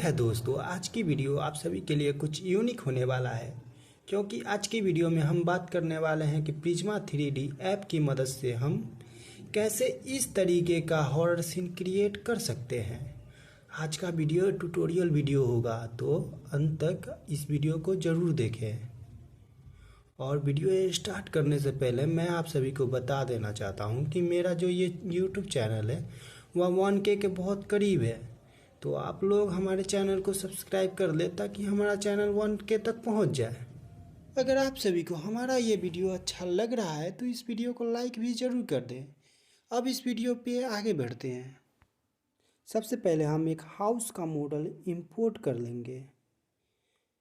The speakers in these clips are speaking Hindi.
है दोस्तों, आज की वीडियो आप सभी के लिए कुछ यूनिक होने वाला है। क्योंकि आज की वीडियो में हम बात करने वाले हैं कि प्रिज्मा 3D ऐप की मदद से हम कैसे इस तरीके का हॉरर सीन क्रिएट कर सकते हैं। आज का वीडियो ट्यूटोरियल वीडियो होगा, तो अंत तक इस वीडियो को ज़रूर देखें। और वीडियो स्टार्ट करने से पहले मैं आप सभी को बता देना चाहता हूं कि मेरा जो ये YouTube चैनल है वह 1K के बहुत करीब है। तो आप लोग हमारे चैनल को सब्सक्राइब कर ले ताकि हमारा चैनल 1K तक पहुंच जाए। अगर आप सभी को हमारा ये वीडियो अच्छा लग रहा है तो इस वीडियो को लाइक भी ज़रूर कर दें। अब इस वीडियो पे आगे बढ़ते हैं। सबसे पहले हम एक हाउस का मॉडल इंपोर्ट कर लेंगे।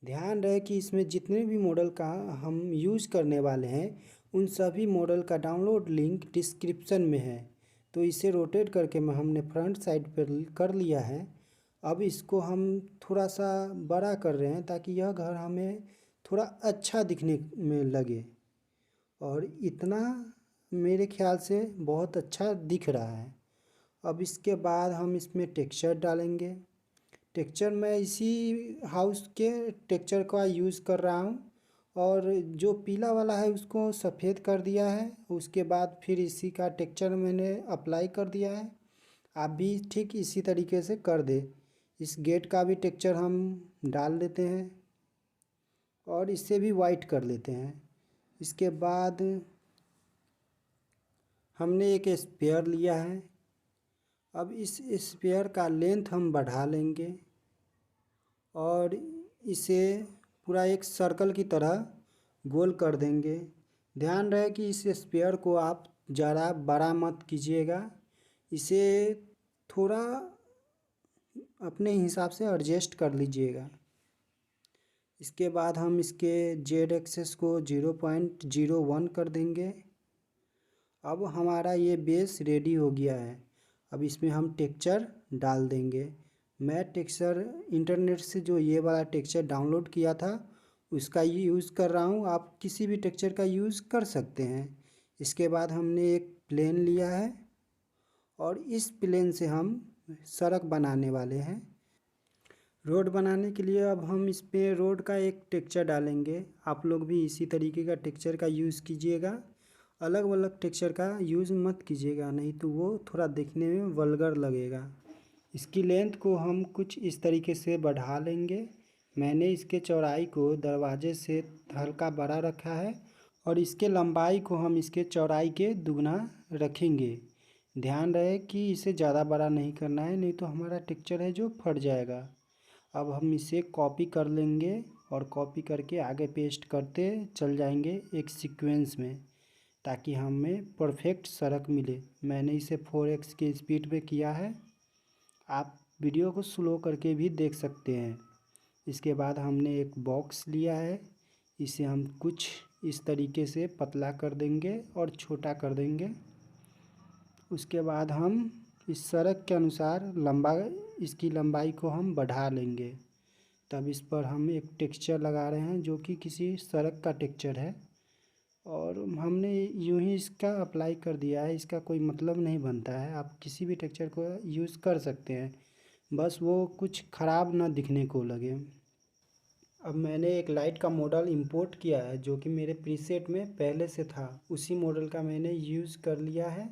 ध्यान रहे कि इसमें जितने भी मॉडल का हम यूज़ करने वाले हैं उन सभी मॉडल का डाउनलोड लिंक डिस्क्रिप्शन में है। तो इसे रोटेट करके हमने फ्रंट साइड पर कर लिया है। अब इसको हम थोड़ा सा बड़ा कर रहे हैं ताकि यह घर हमें थोड़ा अच्छा दिखने में लगे, और इतना मेरे ख्याल से बहुत अच्छा दिख रहा है। अब इसके बाद हम इसमें टेक्सचर डालेंगे। टेक्सचर मैं इसी हाउस के टेक्सचर का यूज़ कर रहा हूँ, और जो पीला वाला है उसको सफ़ेद कर दिया है। उसके बाद फिर इसी का टेक्सचर मैंने अप्लाई कर दिया है। आप भी ठीक इसी तरीके से कर दे। इस गेट का भी टेक्सचर हम डाल देते हैं और इससे भी वाइट कर लेते हैं। इसके बाद हमने एक स्पेयर लिया है। अब इस स्पेयर का लेंथ हम बढ़ा लेंगे और इसे पूरा एक सर्कल की तरह गोल कर देंगे। ध्यान रहे कि इस स्पेयर को आप ज़्यादा बड़ा मत कीजिएगा, इसे थोड़ा अपने हिसाब से एडजस्ट कर लीजिएगा। इसके बाद हम इसके जेड एक्सेस को 0.01 कर देंगे। अब हमारा ये बेस रेडी हो गया है। अब इसमें हम टेक्सचर डाल देंगे। मैं टेक्सचर इंटरनेट से जो ये वाला टेक्सचर डाउनलोड किया था उसका ही यूज़ कर रहा हूँ। आप किसी भी टेक्सचर का यूज़ कर सकते हैं। इसके बाद हमने एक प्लेन लिया है और इस प्लेन से हम सड़क बनाने वाले हैं। रोड बनाने के लिए अब हम इस पे रोड का एक टेक्सचर डालेंगे। आप लोग भी इसी तरीके का टेक्सचर का यूज़ कीजिएगा। अलग अलग टेक्सचर का यूज़ मत कीजिएगा, नहीं तो वो थोड़ा देखने में वल्गर लगेगा। इसकी लेंथ को हम कुछ इस तरीके से बढ़ा लेंगे। मैंने इसके चौड़ाई को दरवाजे से हल्का बड़ा रखा है और इसके लंबाई को हम इसके चौड़ाई के दुगना रखेंगे। ध्यान रहे कि इसे ज़्यादा बड़ा नहीं करना है, नहीं तो हमारा टेक्सचर है जो फट जाएगा। अब हम इसे कॉपी कर लेंगे और कॉपी करके आगे पेस्ट करते चल जाएंगे एक सीक्वेंस में, ताकि हमें परफेक्ट सड़क मिले। मैंने इसे 4x की स्पीड पे किया है। आप वीडियो को स्लो करके भी देख सकते हैं। इसके बाद हमने एक बॉक्स लिया है, इसे हम कुछ इस तरीके से पतला कर देंगे और छोटा कर देंगे। उसके बाद हम इस सड़क के अनुसार इसकी लंबाई को हम बढ़ा लेंगे। तब इस पर हम एक टेक्सचर लगा रहे हैं जो कि किसी सड़क का टेक्सचर है, और हमने यूं ही इसका अप्लाई कर दिया है। इसका कोई मतलब नहीं बनता है, आप किसी भी टेक्सचर को यूज़ कर सकते हैं, बस वो कुछ ख़राब ना दिखने को लगे। अब मैंने एक लाइट का मॉडल इंपोर्ट किया है जो कि मेरे प्रीसेट में पहले से था, उसी मॉडल का मैंने यूज़ कर लिया है।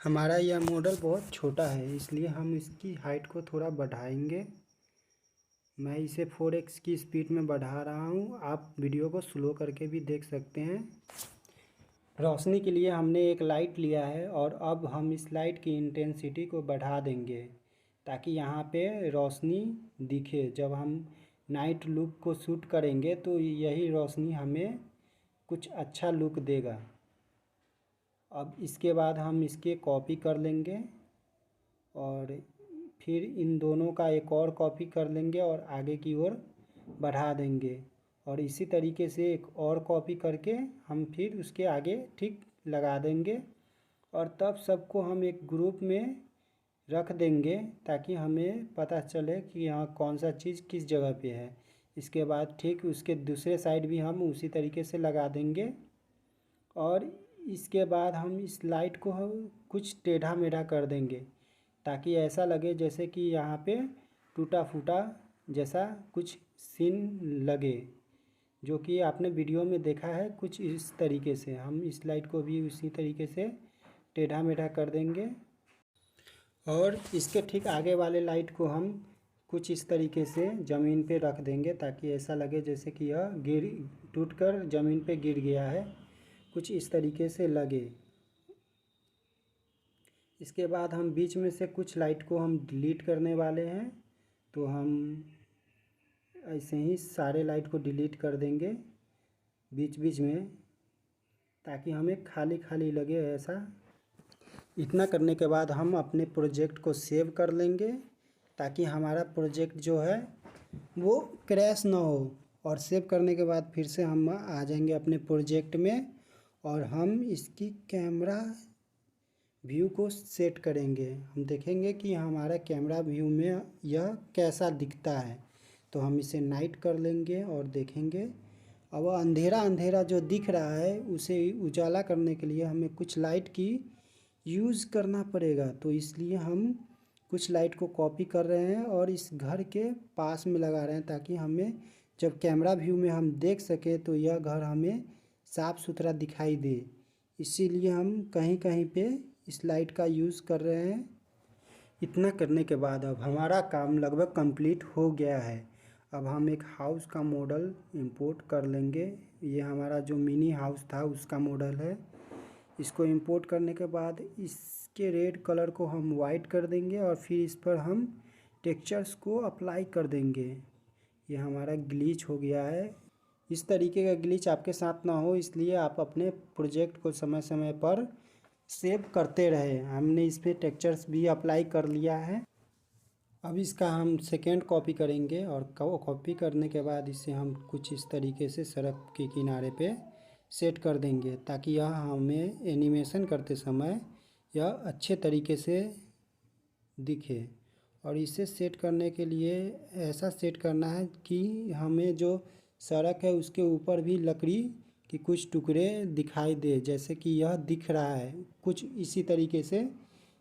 हमारा यह मॉडल बहुत छोटा है, इसलिए हम इसकी हाइट को थोड़ा बढ़ाएंगे। मैं इसे 4x की स्पीड में बढ़ा रहा हूँ, आप वीडियो को स्लो करके भी देख सकते हैं। रोशनी के लिए हमने एक लाइट लिया है और अब हम इस लाइट की इंटेंसिटी को बढ़ा देंगे ताकि यहाँ पे रोशनी दिखे। जब हम नाइट लुक को शूट करेंगे तो यही रोशनी हमें कुछ अच्छा लुक देगा। अब इसके बाद हम इसके कॉपी कर लेंगे और फिर इन दोनों का एक और कॉपी कर लेंगे और आगे की ओर बढ़ा देंगे, और इसी तरीके से एक और कॉपी करके हम फिर उसके आगे ठीक लगा देंगे। और तब सबको हम एक ग्रुप में रख देंगे ताकि हमें पता चले कि यहाँ कौन सा चीज़ किस जगह पे है। इसके बाद ठीक उसके दूसरे साइड भी हम उसी तरीके से लगा देंगे, और इसके बाद हम इस लाइट को कुछ टेढ़ा मेढ़ा कर देंगे ताकि ऐसा लगे जैसे कि यहाँ पे टूटा फूटा जैसा कुछ सीन लगे, जो कि आपने वीडियो में देखा है कुछ इस तरीके से। हम इस लाइट को भी उसी तरीके से टेढ़ा मेढ़ा कर देंगे और इसके ठीक आगे वाले लाइट को हम कुछ इस तरीके से ज़मीन पे रख देंगे ताकि ऐसा लगे जैसे कि यह टूटकर ज़मीन पे गिर गया है, कुछ इस तरीके से लगे। इसके बाद हम बीच में से कुछ लाइट को हम डिलीट करने वाले हैं, तो हम ऐसे ही सारे लाइट को डिलीट कर देंगे बीच बीच में, ताकि हमें खाली खाली लगे ऐसा। इतना करने के बाद हम अपने प्रोजेक्ट को सेव कर लेंगे ताकि हमारा प्रोजेक्ट जो है वो क्रैश ना हो। और सेव करने के बाद फिर से हम आ जाएंगे अपने प्रोजेक्ट में और हम इसकी कैमरा व्यू को सेट करेंगे। हम देखेंगे कि हमारा कैमरा व्यू में यह कैसा दिखता है, तो हम इसे नाइट कर लेंगे और देखेंगे। अब अंधेरा अंधेरा जो दिख रहा है उसे उजाला करने के लिए हमें कुछ लाइट की यूज़ करना पड़ेगा, तो इसलिए हम कुछ लाइट को कॉपी कर रहे हैं और इस घर के पास में लगा रहे हैं ताकि हमें जब कैमरा व्यू में हम देख सकें तो यह घर हमें साफ़ सुथरा दिखाई दे। इसीलिए हम कहीं कहीं पे इस लाइट का यूज़ कर रहे हैं। इतना करने के बाद अब हमारा काम लगभग कंप्लीट हो गया है। अब हम एक हाउस का मॉडल इंपोर्ट कर लेंगे। ये हमारा जो मिनी हाउस था उसका मॉडल है। इसको इंपोर्ट करने के बाद इसके रेड कलर को हम वाइट कर देंगे और फिर इस पर हम टेक्सचर्स को अप्लाई कर देंगे। ये हमारा ग्लिच हो गया है। इस तरीके का ग्लिच आपके साथ ना हो, इसलिए आप अपने प्रोजेक्ट को समय समय पर सेव करते रहे। हमने इस पर टेक्सचर्स भी अप्लाई कर लिया है। अब इसका हम सेकेंड कॉपी करेंगे और कॉपी करने के बाद इसे हम कुछ इस तरीके से सड़क के किनारे पे सेट कर देंगे ताकि यह हमें एनिमेशन करते समय यह अच्छे तरीके से दिखे। और इसे सेट करने के लिए ऐसा सेट करना है कि हमें जो सड़क है उसके ऊपर भी लकड़ी कि कुछ टुकड़े दिखाई दे, जैसे कि यह दिख रहा है कुछ इसी तरीके से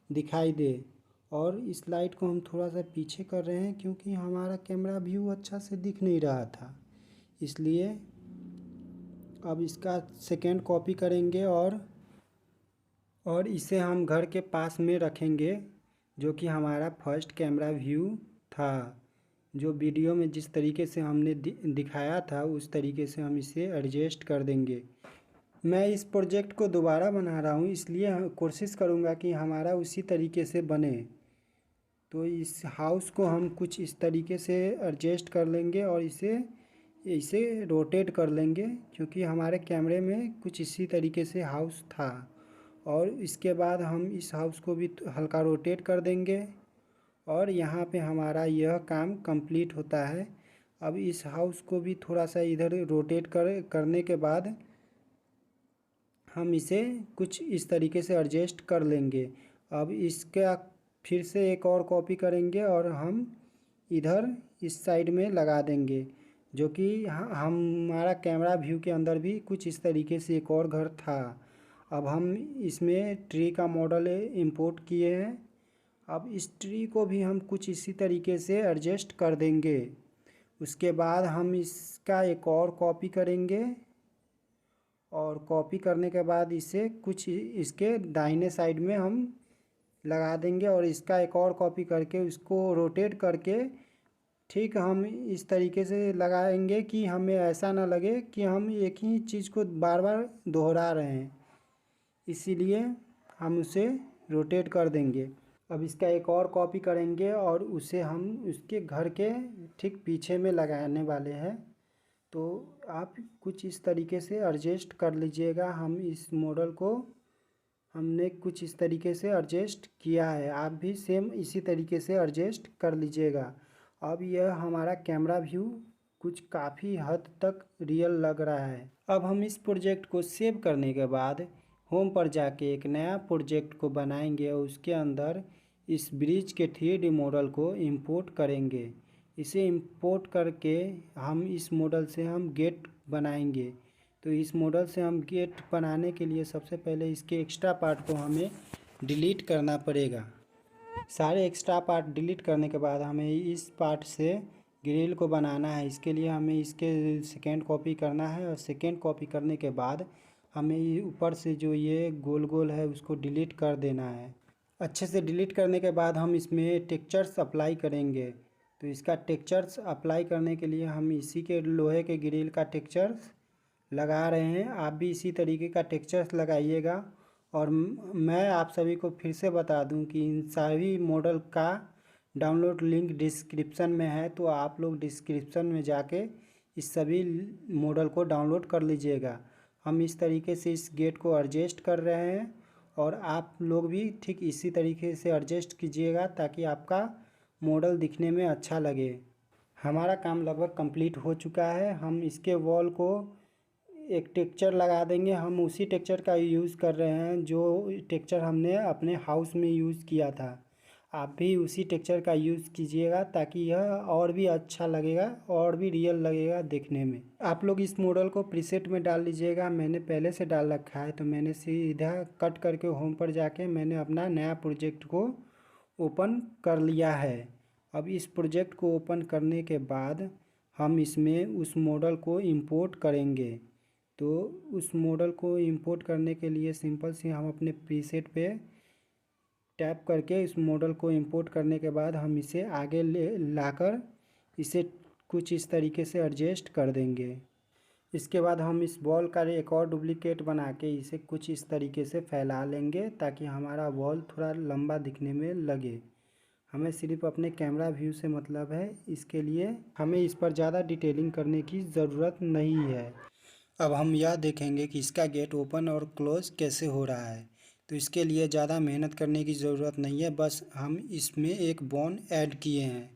दिखाई दे। और इस लाइट को हम थोड़ा सा पीछे कर रहे हैं क्योंकि हमारा कैमरा व्यू अच्छा से दिख नहीं रहा था, इसलिए अब इसका सेकेंड कॉपी करेंगे और इसे हम घर के पास में रखेंगे, जो कि हमारा फर्स्ट कैमरा व्यू था। जो वीडियो में जिस तरीके से हमने दिखाया था उस तरीके से हम इसे एडजस्ट कर देंगे। मैं इस प्रोजेक्ट को दोबारा बना रहा हूँ, इसलिए कोशिश करूँगा कि हमारा उसी तरीके से बने। तो इस हाउस को हम कुछ इस तरीके से एडजस्ट कर लेंगे और इसे रोटेट कर लेंगे, क्योंकि हमारे कैमरे में कुछ इसी तरीके से हाउस था। और इसके बाद हम इस हाउस को भी हल्का रोटेट कर देंगे और यहाँ पे हमारा यह काम कंप्लीट होता है। अब इस हाउस को भी थोड़ा सा इधर रोटेट करने के बाद हम इसे कुछ इस तरीके से एडजस्ट कर लेंगे। अब इसका फिर से एक और कॉपी करेंगे और हम इधर इस साइड में लगा देंगे, जो कि हमारा कैमरा व्यू के अंदर भी कुछ इस तरीके से एक और घर था। अब हम इसमें ट्री का मॉडल इंपोर्ट किए हैं। अब इस ट्री को भी हम कुछ इसी तरीके से एडजस्ट कर देंगे। उसके बाद हम इसका एक और कॉपी करेंगे और कॉपी करने के बाद इसे कुछ इसके दाहिने साइड में हम लगा देंगे और इसका एक और कॉपी करके उसको रोटेट करके ठीक हम इस तरीके से लगाएंगे कि हमें ऐसा ना लगे कि हम एक ही चीज़ को बार बार दोहरा रहे हैं, इसीलिए हम उसे रोटेट कर देंगे। अब इसका एक और कॉपी करेंगे और उसे हम उसके घर के ठीक पीछे में लगाने वाले हैं। तो आप कुछ इस तरीके से एडजस्ट कर लीजिएगा। हम इस मॉडल को हमने कुछ इस तरीके से एडजस्ट किया है, आप भी सेम इसी तरीके से एडजस्ट कर लीजिएगा। अब यह हमारा कैमरा व्यू कुछ काफ़ी हद तक रियल लग रहा है। अब हम इस प्रोजेक्ट को सेव करने के बाद होम पर जाके एक नया प्रोजेक्ट को बनाएंगे और उसके अंदर इस ब्रिज के 3D मॉडल को इंपोर्ट करेंगे। इसे इंपोर्ट करके हम इस मॉडल से हम गेट बनाएंगे। तो इस मॉडल से हम गेट बनाने के लिए सबसे पहले इसके एक्स्ट्रा पार्ट को हमें डिलीट करना पड़ेगा। सारे एक्स्ट्रा पार्ट डिलीट करने के बाद हमें इस पार्ट से ग्रिल को बनाना है। इसके लिए हमें इसके सेकेंड कॉपी करना है और सेकेंड कॉपी करने के बाद हमें ये ऊपर से जो ये गोल गोल है उसको डिलीट कर देना है। अच्छे से डिलीट करने के बाद हम इसमें टेक्सचर्स अप्लाई करेंगे। तो इसका टेक्सचर्स अप्लाई करने के लिए हम इसी के लोहे के ग्रिल का टेक्सचर्स लगा रहे हैं। आप भी इसी तरीके का टेक्सचर्स लगाइएगा। और मैं आप सभी को फिर से बता दूं कि इन सभी मॉडल का डाउनलोड लिंक डिस्क्रिप्शन में है, तो आप लोग डिस्क्रिप्शन में जाके इस सभी मॉडल को डाउनलोड कर लीजिएगा। हम इस तरीके से इस गेट को एडजस्ट कर रहे हैं और आप लोग भी ठीक इसी तरीके से एडजस्ट कीजिएगा ताकि आपका मॉडल दिखने में अच्छा लगे। हमारा काम लगभग कंप्लीट हो चुका है। हम इसके वॉल को एक टेक्सचर लगा देंगे। हम उसी टेक्सचर का यूज़ कर रहे हैं जो टेक्सचर हमने अपने हाउस में यूज़ किया था। आप भी उसी टेक्सचर का यूज़ कीजिएगा ताकि यह और भी अच्छा लगेगा और भी रियल लगेगा देखने में। आप लोग इस मॉडल को प्रीसेट में डाल लीजिएगा। मैंने पहले से डाल रखा है, तो मैंने सीधा कट करके होम पर जाके मैंने अपना नया प्रोजेक्ट को ओपन कर लिया है। अब इस प्रोजेक्ट को ओपन करने के बाद हम इसमें उस मॉडल को इंपोर्ट करेंगे। तो उस मॉडल को इंपोर्ट करने के लिए सिंपल सी हम अपने प्रीसेट पे टैप करके इस मॉडल को इंपोर्ट करने के बाद हम इसे आगे ले लाकर इसे कुछ इस तरीके से एडजस्ट कर देंगे। इसके बाद हम इस बॉल का एक और डुप्लीकेट बना के इसे कुछ इस तरीके से फैला लेंगे ताकि हमारा बॉल थोड़ा लंबा दिखने में लगे। हमें सिर्फ अपने कैमरा व्यू से मतलब है, इसके लिए हमें इस पर ज़्यादा डिटेलिंग करने की ज़रूरत नहीं है। अब हम यह देखेंगे कि इसका गेट ओपन और क्लोज कैसे हो रहा है। तो इसके लिए ज़्यादा मेहनत करने की ज़रूरत नहीं है, बस हम इसमें एक बोन ऐड किए हैं।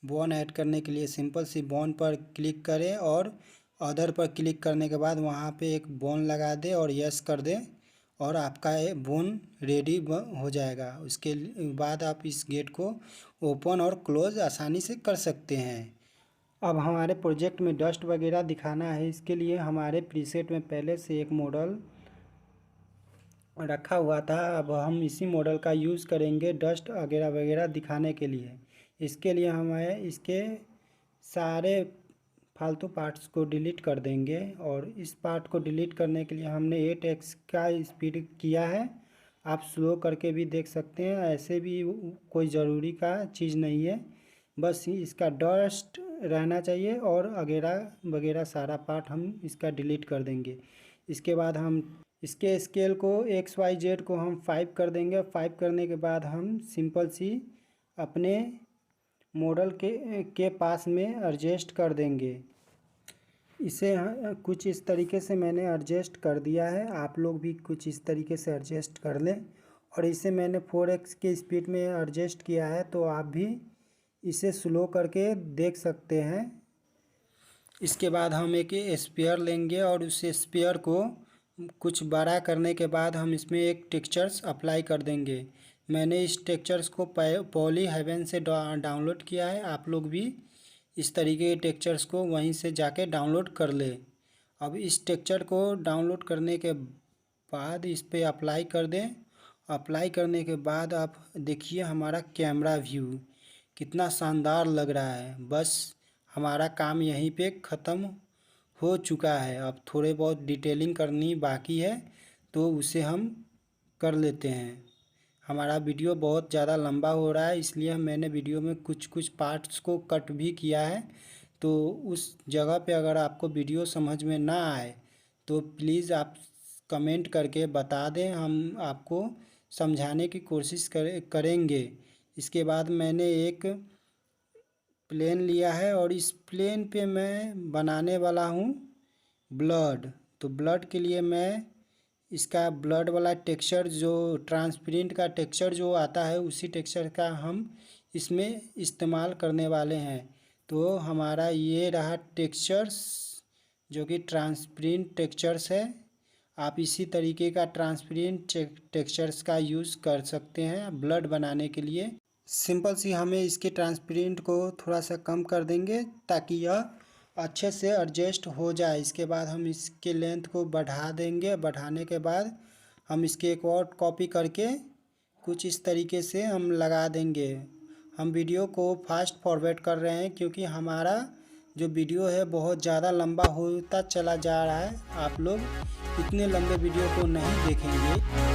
बोन ऐड करने के लिए सिंपल सी बोन पर क्लिक करें और अदर पर क्लिक करने के बाद वहाँ पे एक बोन लगा दें और यस कर दें और आपका ये बोन रेडी हो जाएगा। उसके बाद आप इस गेट को ओपन और क्लोज आसानी से कर सकते हैं। अब हमारे प्रोजेक्ट में डस्ट वगैरह दिखाना है। इसके लिए हमारे प्रीसेट में पहले से एक मॉडल रखा हुआ था। अब हम इसी मॉडल का यूज़ करेंगे डस्ट वगैरह वगैरह दिखाने के लिए। इसके लिए हमें इसके सारे फालतू पार्ट्स को डिलीट कर देंगे और इस पार्ट को डिलीट करने के लिए हमने 8x का स्पीड किया है। आप स्लो करके भी देख सकते हैं, ऐसे भी कोई ज़रूरी का चीज़ नहीं है, बस इसका डस्ट रहना चाहिए और वगैरह वगैरह सारा पार्ट हम इसका डिलीट कर देंगे। इसके बाद हम इसके स्केल को XYZ को हम 5 कर देंगे। 5 करने के बाद हम सिंपल सी अपने मॉडल के पास में एडजस्ट कर देंगे। इसे कुछ इस तरीके से मैंने एडजस्ट कर दिया है, आप लोग भी कुछ इस तरीके से एडजस्ट कर लें। और इसे मैंने 4x के स्पीड में एडजस्ट किया है, तो आप भी इसे स्लो करके देख सकते हैं। इसके बाद हम एक स्पेयर लेंगे और उस स्पेयर को कुछ बड़ा करने के बाद हम इसमें एक टेक्सचर्स अप्लाई कर देंगे। मैंने इस टेक्सचर्स को पॉली हेवन से डाउनलोड किया है, आप लोग भी इस तरीके के टेक्सचर्स को वहीं से जाके डाउनलोड कर ले। अब इस टेक्सचर को डाउनलोड करने के बाद इस पर अप्लाई कर दें। अप्लाई करने के बाद आप देखिए हमारा कैमरा व्यू कितना शानदार लग रहा है। बस हमारा काम यहीं पे ख़त्म हो चुका है। अब थोड़े बहुत डिटेलिंग करनी बाकी है, तो उसे हम कर लेते हैं। हमारा वीडियो बहुत ज़्यादा लंबा हो रहा है, इसलिए मैंने वीडियो में कुछ कुछ पार्ट्स को कट भी किया है। तो उस जगह पे अगर आपको वीडियो समझ में ना आए तो प्लीज़ आप कमेंट करके बता दें, हम आपको समझाने की कोशिश करेंगे। इसके बाद मैंने एक प्लेन लिया है और इस प्लेन पे मैं बनाने वाला हूँ ब्लड। तो ब्लड के लिए मैं इसका ब्लड वाला टेक्सचर जो ट्रांसपेरेंट का टेक्सचर जो आता है उसी टेक्सचर का हम इसमें इस्तेमाल करने वाले हैं। तो हमारा ये रहा टेक्सचर्स जो कि ट्रांसपेरेंट टेक्सचर्स है। आप इसी तरीके का ट्रांसपेरेंट टेक्सचर्स का यूज़ कर सकते हैं ब्लड बनाने के लिए। सिंपल सी हमें इसके ट्रांसपेरेंट को थोड़ा सा कम कर देंगे ताकि यह अच्छे से एडजस्ट हो जाए। इसके बाद हम इसके लेंथ को बढ़ा देंगे। बढ़ाने के बाद हम इसके एक और कॉपी करके कुछ इस तरीके से हम लगा देंगे। हम वीडियो को फास्ट फॉरवर्ड कर रहे हैं क्योंकि हमारा जो वीडियो है बहुत ज़्यादा लंबा होता चला जा रहा है। आप लोग इतने लंबे वीडियो को नहीं देखेंगे।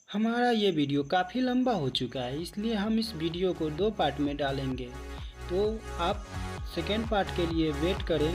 हमारा ये वीडियो काफ़ी लंबा हो चुका है, इसलिए हम इस वीडियो को 2 पार्ट में डालेंगे। तो आप सेकेंड पार्ट के लिए वेट करें।